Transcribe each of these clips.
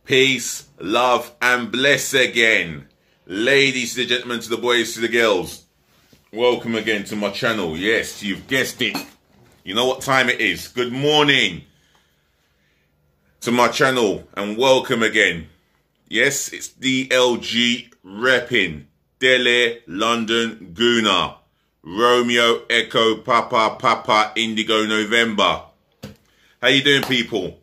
Peace, love, and bless again. Ladies to the gentlemen, to the boys, to the girls. Welcome again to my channel. Yes, you've guessed it. You know what time it is. Good morning to my channel and welcome again. Yes, it's DLG Reppin. Delhi, London, Guna. Romeo, Echo, Papa, Papa, Indigo, November. How you doing, people?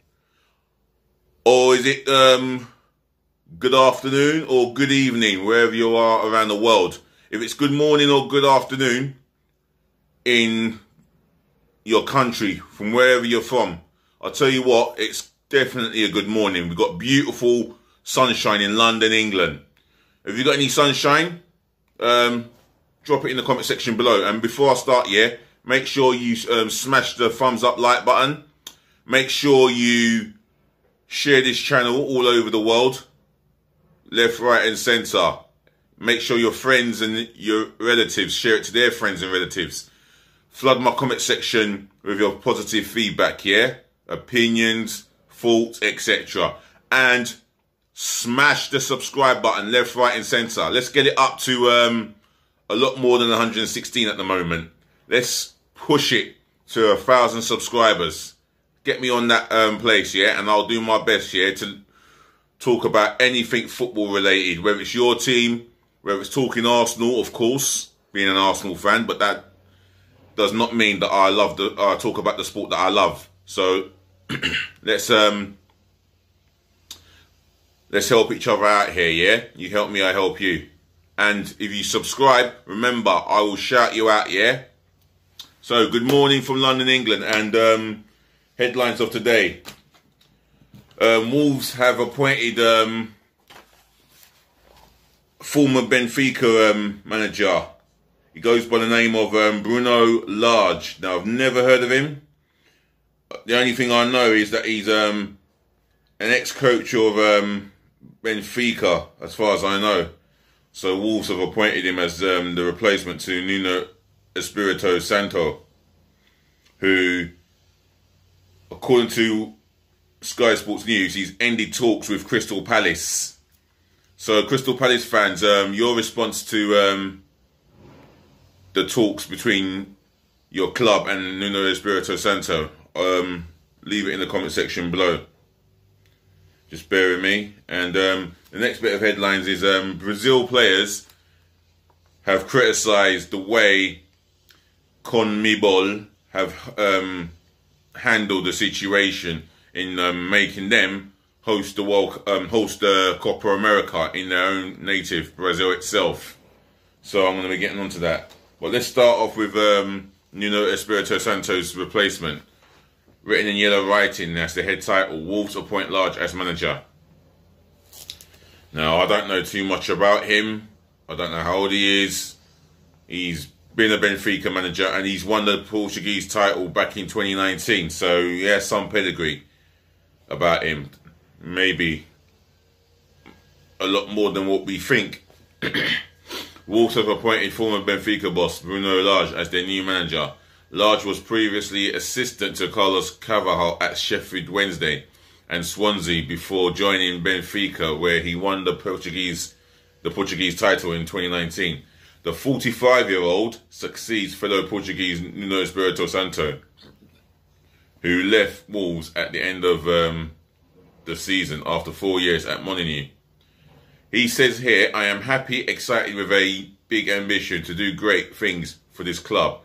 Or is it good afternoon or good evening, wherever you are around the world? If it's good morning or good afternoon in your country, from wherever you're from, I'll tell you what, it's definitely a good morning. We've got beautiful sunshine in London, England. Have you got any sunshine? Drop it in the comment section below. And before I start, make sure you smash the thumbs up like button. Make sure you share this channel all over the world, left, right and centre. Make sure your friends and your relatives share it to their friends and relatives. Flood my comment section with your positive feedback, opinions, thoughts, etc. And smash the subscribe button, left, right and centre. Let's get it up to a lot more than 116 at the moment. Let's push it to 1,000 subscribers. Get me on that place, and I'll do my best, to talk about anything football related, whether it's your team, whether it's talking Arsenal, of course, being an Arsenal fan, but that does not mean that I love I talk about the sport that I love. So let's help each other out here, You help me, I help you. And if you subscribe, remember, I will shout you out, So good morning from London, England, and headlines of today. Wolves have appointed former Benfica manager. He goes by the name of Bruno Lage. Now, I've never heard of him. The only thing I know is that he's an ex-coach of Benfica, as far as I know. So Wolves have appointed him as the replacement to Nuno Espirito Santo, who, according to Sky Sports News, he's ended talks with Crystal Palace. So, Crystal Palace fans, your response to the talks between your club and Nuno Espirito Santo, leave it in the comment section below. Just bear with me. And the next bit of headlines is Brazil players have criticised the way CONMEBOL have handled the situation in making them host the Copa America in their own native Brazil itself. So I'm going to be getting onto that. But let's start off with Nuno Espirito Santo's replacement. Written in yellow writing, that's the head title. Wolves appoint Lage as manager. Now, I don't know too much about him. I don't know how old he is. He's been a Benfica manager and he's won the Portuguese title back in 2019. So, yeah, some pedigree about him. Maybe a lot more than what we think. Wolves have appointed former Benfica boss Bruno Lage as their new manager. Lage was previously assistant to Carlos Carvalhal at Sheffield Wednesday and Swansea before joining Benfica, where he won the Portuguese title in 2019. The 45-year-old succeeds fellow Portuguese Nuno Espirito Santo, who left Wolves at the end of the season after 4 years at Molineux. He says here, "I am happy, excited with a big ambition to do great things for this club,"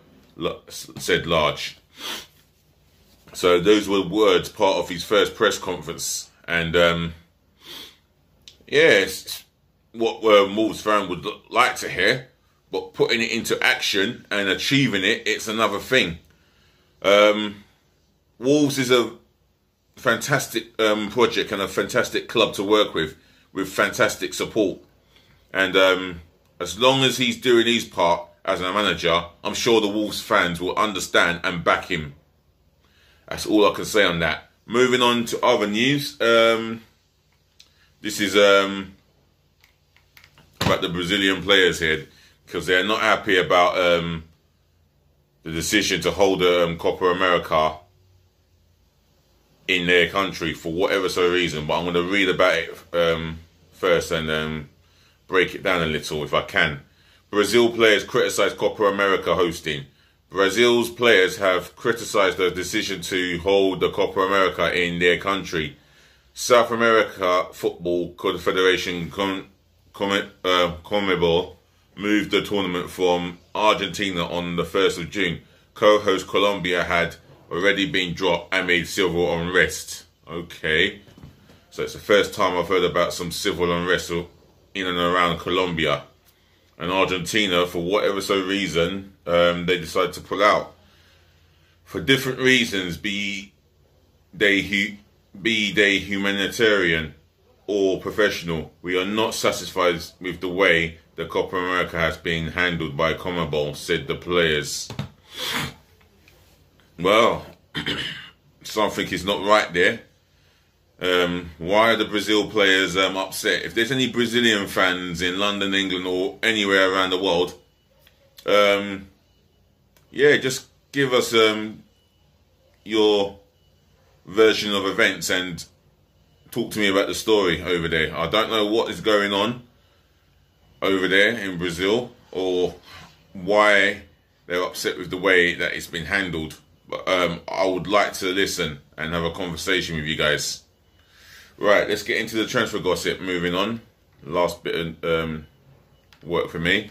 said Lage. So those were words part of his first press conference. And it's what Wolves fan would like to hear, but putting it into action and achieving it, it's another thing. Wolves is a fantastic project and a fantastic club to work with fantastic support. And as long as he's doing his part as a manager, I'm sure the Wolves fans will understand and back him. That's all I can say on that. Moving on to other news. This is about the Brazilian players here, because they're not happy about the decision to hold the Copa America in their country for whatever so reason. But I'm going to read about it first and break it down a little if I can. Brazil players criticise Copa America hosting. Brazil's players have criticised the decision to hold the Copa America in their country. South America Football Confederation CONMEBOL moved the tournament from Argentina on the 1st of June. Co-host Colombia had already been dropped amid civil unrest. Okay, so it's the first time I've heard about some civil unrest in and around Colombia. And Argentina, for whatever so reason, they decided to pull out. For different reasons, be they humanitarian or professional, we are not satisfied with the way the Copa America has been handled by CONMEBOL, said the players. Well, something is not right there. Why are the Brazil players upset? If there's any Brazilian fans in London, England, or anywhere around the world, yeah, just give us your version of events and talk to me about the story over there. I don't know what is going on over there in Brazil or why they're upset with the way that it's been handled. But I would like to listen and have a conversation with you guys. Right, let's get into the transfer gossip. Moving on, last bit of work for me,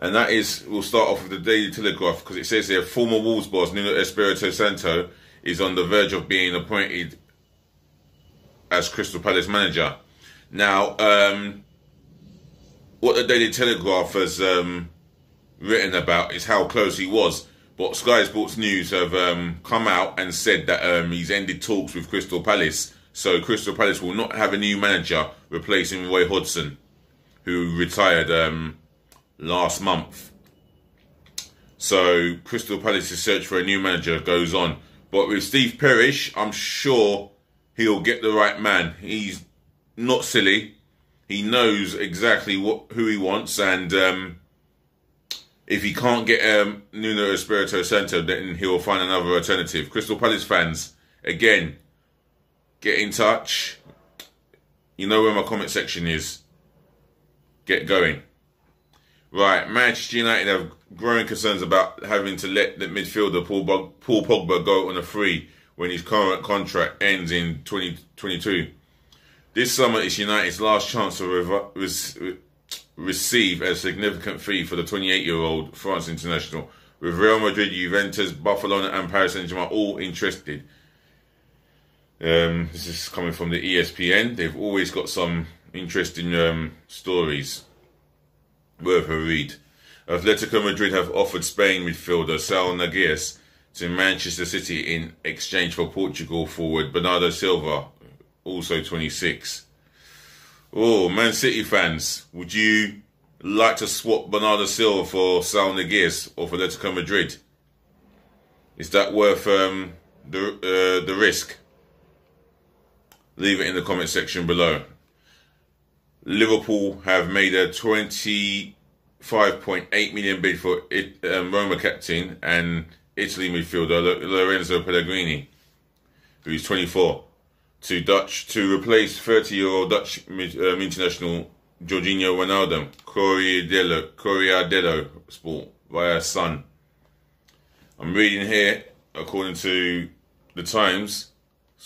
and that is, we'll start off with the Daily Telegraph, because it says here former Wolves boss Nuno Espirito Santo is on the verge of being appointed as Crystal Palace manager. Now, what the Daily Telegraph has written about is how close he was, but Sky Sports News have come out and said that he's ended talks with Crystal Palace. So Crystal Palace will not have a new manager replacing Roy Hodgson, who retired last month. So Crystal Palace's search for a new manager goes on. But with Steve Parish, I'm sure he'll get the right man. He's not silly. He knows exactly who he wants, and if he can't get Nuno Espirito Santo, then he'll find another alternative. Crystal Palace fans, again, get in touch. You know where my comment section is. Get going. Right, Manchester United have growing concerns about having to let the midfielder Paul Pogba go on a free when his current contract ends in 2022. This summer is United's last chance to receive a significant fee for the 28-year-old France international, with Real Madrid, Juventus, Barcelona and Paris Saint-Germain all interested. This is coming from the ESPN. They've always got some interesting stories worth a read. Atletico Madrid have offered Spain midfielder Saul Niguez to Manchester City in exchange for Portugal forward Bernardo Silva, also 26. Oh, Man City fans, would you like to swap Bernardo Silva for Saul Niguez or for Atletico Madrid? Is that worth the risk? Leave it in the comment section below. Liverpool have made a 25.8 million bid for Roma captain and Italy midfielder Lorenzo Pellegrini, who is 24, to replace 30-year-old Dutch international Jorginho Wijnaldum. Corriere dello Sport via Sun. I'm reading here, according to the Times.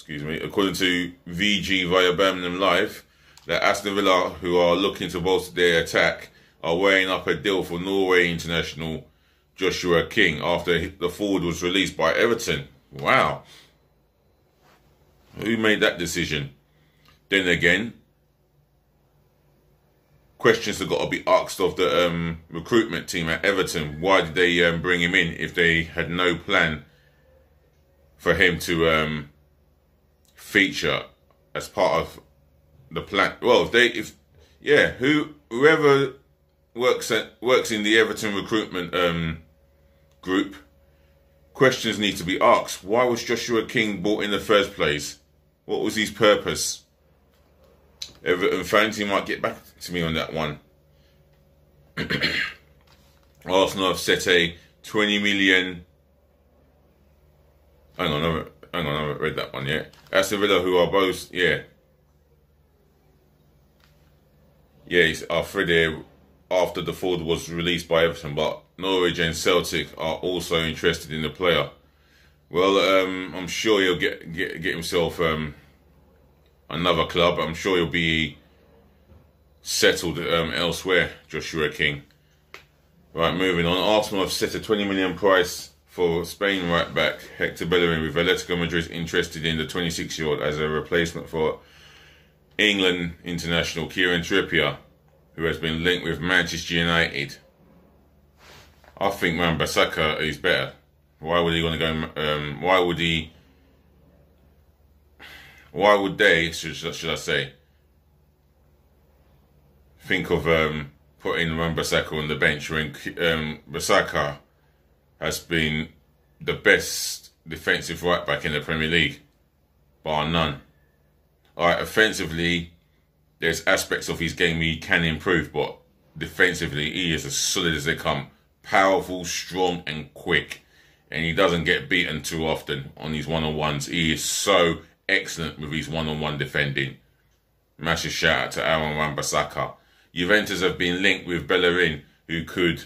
According to VG via Birmingham Live, that Aston Villa, who are looking to bolster their attack, are weighing up a deal for Norway international Joshua King after the forward was released by Everton. Wow. Who made that decision? Then again, questions have got to be asked of the recruitment team at Everton. Why did they bring him in if they had no plan for him to feature as part of the plan? Well, whoever works in the Everton recruitment group, questions need to be asked. Why was Joshua King bought in the first place? What was his purpose? Everton fans, you might get back to me on that one. Arsenal have set a 20 million. Hang on, hang on, I haven't read that one yet. Aston Villa, who are both, yeah. Yeah, it's Freddie after the forward was released by Everton, but Norwich and Celtic are also interested in the player. Well, I'm sure he'll get himself another club. I'm sure he'll be settled elsewhere, Joshua King. Right, moving on. Arsenal have set a 20 million price for Spain right back Hector Bellerin, with Atletico Madrid interested in the 26-year-old as a replacement for England international Kieran Trippier, who has been linked with Manchester United. I think Wan-Bissaka is better. Why would he want to go? Why would they? Should I say? Think of putting Wan-Bissaka on the bench when Bissaka has been the best defensive right back in the Premier League, bar none. Alright, offensively, there's aspects of his game he can improve, but defensively, he is as solid as they come. Powerful, strong, and quick. And he doesn't get beaten too often on his one-on-ones. He is so excellent with his one-on-one defending. Massive shout out to Aaron Wan-Bissaka. Juventus have been linked with Bellerin, who could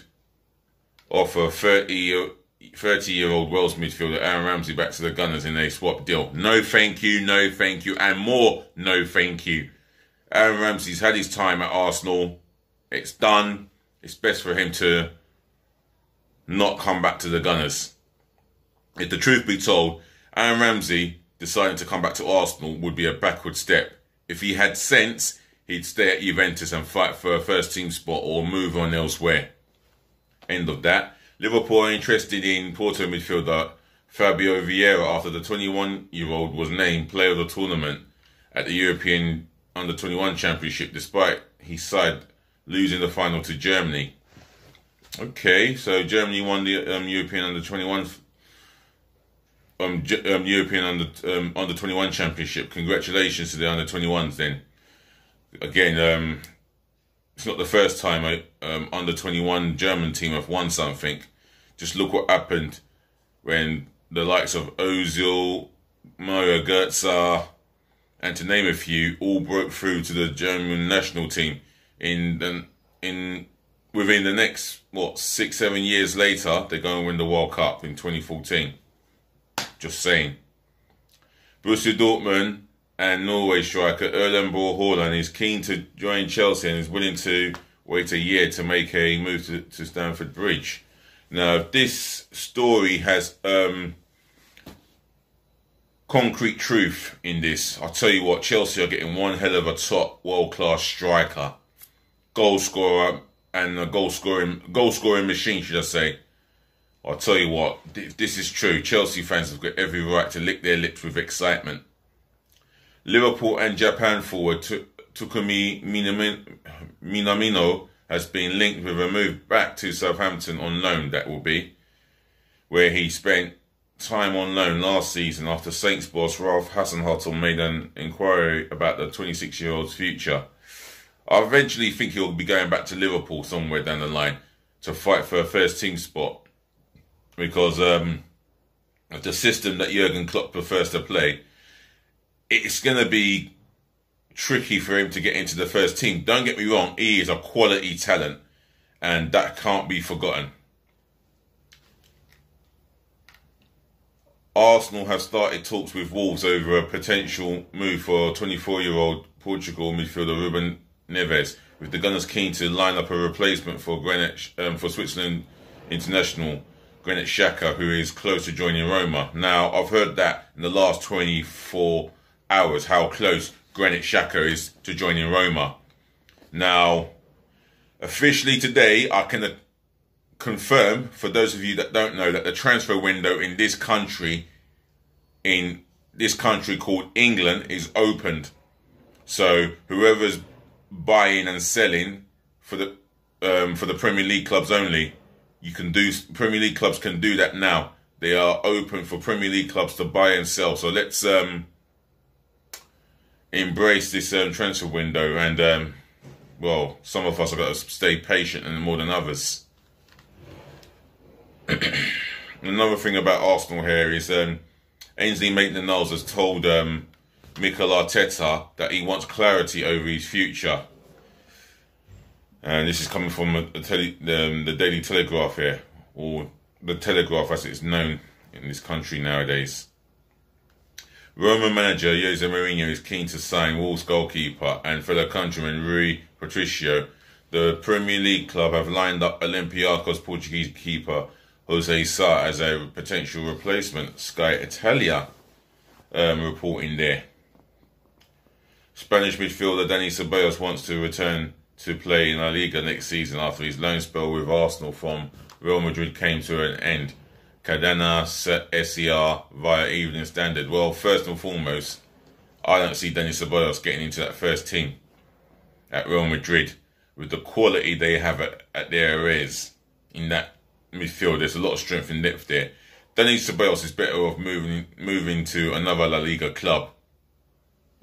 offer 30-year-old Wales midfielder Aaron Ramsey back to the Gunners in a swap deal. No thank you, and more no thank you. Aaron Ramsey's had his time at Arsenal. It's done. It's best for him to not come back to the Gunners. If the truth be told, Aaron Ramsey deciding to come back to Arsenal would be a backward step. If he had sense, he'd stay at Juventus and fight for a first team spot or move on elsewhere. End of that. Liverpool are interested in Porto midfielder Fabio Vieira after the 21-year-old was named player of the tournament at the European Under-21 Championship, despite his side losing the final to Germany. Okay, so Germany won the European Under-21 European Under-21 Championship. Congratulations to the Under-21s then. Again, it's not the first time a Under-21 German team have won something. Just look what happened when the likes of Ozil, Mario Götze, and to name a few, all broke through to the German national team. Within the next 6-7 years later, they're going to win the World Cup in 2014. Just saying. Borussia Dortmund and Norway striker Erling Braut Haaland is keen to join Chelsea and is willing to wait a year to make a move to Stamford Bridge. Now, this story has concrete truth in this. I'll tell you what, Chelsea are getting one hell of a top world-class striker, goal scorer, and a goal scoring machine, should I say. I'll tell you what, this is true. Chelsea fans have got every right to lick their lips with excitement. Liverpool and Japan forward Takumi Minamino has been linked with a move back to Southampton on loan, that will be, where he spent time on loan last season after Saints boss Ralph Hasenhüttl made an inquiry about the 26-year-old's future. I eventually think he'll be going back to Liverpool somewhere down the line to fight for a first team spot, because of the system that Jurgen Klopp prefers to play, it's going to be tricky for him to get into the first team. Don't get me wrong, he is a quality talent, and that can't be forgotten. Arsenal have started talks with Wolves over a potential move for 24-year-old Portugal midfielder Ruben Neves, with the Gunners keen to line up a replacement for Switzerland international Granit Xhaka, who is close to joining Roma. Now, I've heard that in the last 24 hours, how close Granit Xhaka is to joining Roma. Now, officially today, I can confirm, for those of you that don't know, that the transfer window in this country called England, is opened. So whoever's buying and selling for the Premier League clubs only, Premier League clubs can do that now. They are open for Premier League clubs to buy and sell. So let's embrace this transfer window, and well, some of us have got to stay patient and more than others. Another thing about Arsenal here is a Ainsley Maitland-Niles has told Mikel Arteta that he wants clarity over his future. And this is coming from the Daily Telegraph here, or the Telegraph as it's known in this country nowadays. Roma manager Jose Mourinho is keen to sign Wolves goalkeeper and fellow countryman Rui Patricio. The Premier League club have lined up Olympiacos Portuguese keeper Jose Sá as a potential replacement. Sky Italia reporting there. Spanish midfielder Dani Ceballos wants to return to play in La Liga next season after his loan spell with Arsenal from Real Madrid came to an end. Cadena SER via Evening Standard. Well, first and foremost, I don't see Dani Ceballos getting into that first team at Real Madrid with the quality they have at their arrears in that midfield. There's a lot of strength and depth there. Dani Ceballos is better off moving to another La Liga club.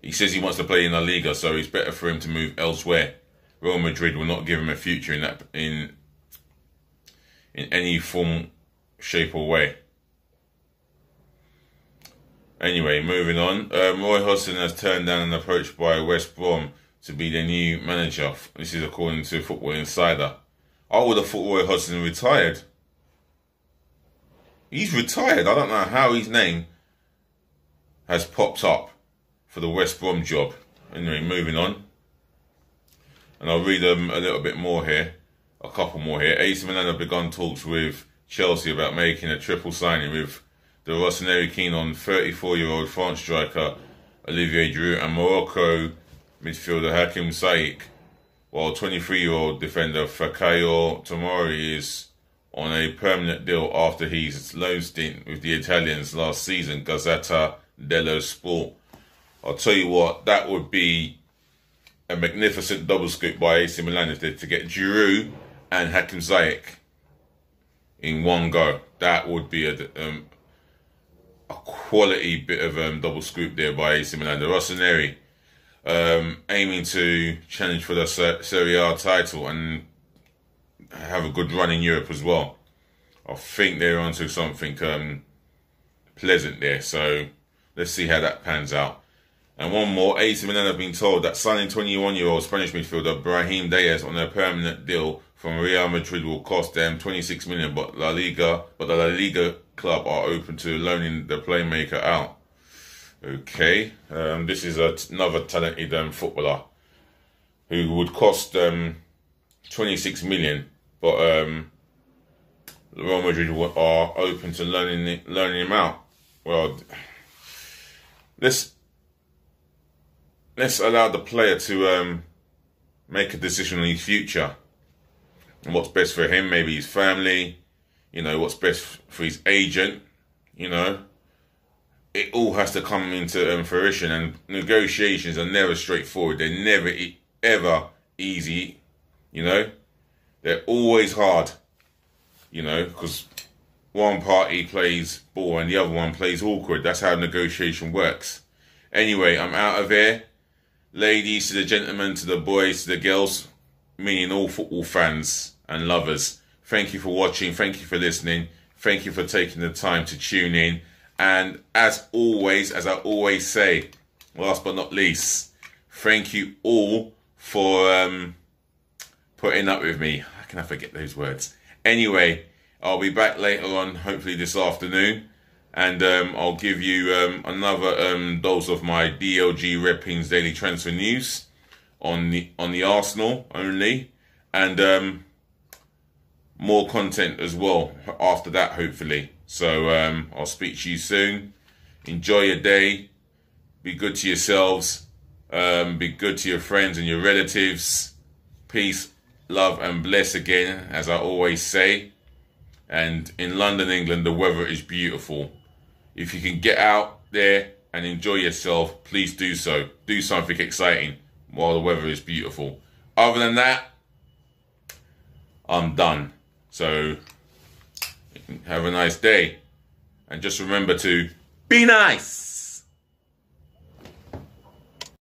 He says he wants to play in La Liga, so it's better for him to move elsewhere. Real Madrid will not give him a future in any form, shape or way. Anyway, moving on. Roy Hodgson has turned down an approach by West Brom to be their new manager. This is according to Football Insider. I would have thought Roy Hodgson retired. He's retired. I don't know how his name has popped up for the West Brom job. Anyway, moving on. And I'll read a little bit more here. A couple more here. AC Milan have begun talks with Chelsea about making a triple signing with the Rossoneri keen on 34-year-old France striker Olivier Giroud and Morocco midfielder Hakim Ziyech, while 23-year-old defender Fikayo Tomori is on a permanent deal after his loan stint with the Italians last season. Gazzetta dello Sport. I'll tell you what, that would be a magnificent double scoop by AC Milan if they're to get Giroud and Hakim Ziyech in one go. That would be a quality bit of double scoop there by AC Milan. The Rossoneri aiming to challenge for the Serie A title and have a good run in Europe as well. I think they're onto something pleasant there. So let's see how that pans out. And one more, AC Milan have been told that signing 21-year-old Spanish midfielder Brahim Diaz on a permanent deal from Real Madrid will cost them 26 million, but the La Liga club are open to loaning the playmaker out. Okay, this is another talented footballer who would cost 26 million, but Real Madrid are open to loaning him out. Well, let's allow the player to make a decision on his future and what's best for him, maybe his family, you know, what's best for his agent, you know. It all has to come into fruition, and negotiations are never straightforward. They're never, ever easy, you know. They're always hard, you know, because one party plays ball and the other one plays awkward. That's how negotiation works. Anyway, I'm out of here. Ladies to the gentlemen, to the boys, to the girls, meaning all football fans and lovers. Thank you for watching. Thank you for listening. Thank you for taking the time to tune in. And as always, as I always say, last but not least, thank you all for putting up with me. How can I forget those words? Anyway, I'll be back later on, hopefully this afternoon. And I'll give you another dose of my DLG Reppin's daily transfer news on the Arsenal only, and more content as well after that, hopefully. So I'll speak to you soon. Enjoy your day. Be good to yourselves. Be good to your friends and your relatives. Peace, love, and bless again, as I always say. And in London, England, the weather is beautiful. If you can get out there and enjoy yourself, please do so. Do something exciting while the weather is beautiful. Other than that, I'm done. So, have a nice day. And just remember to be nice.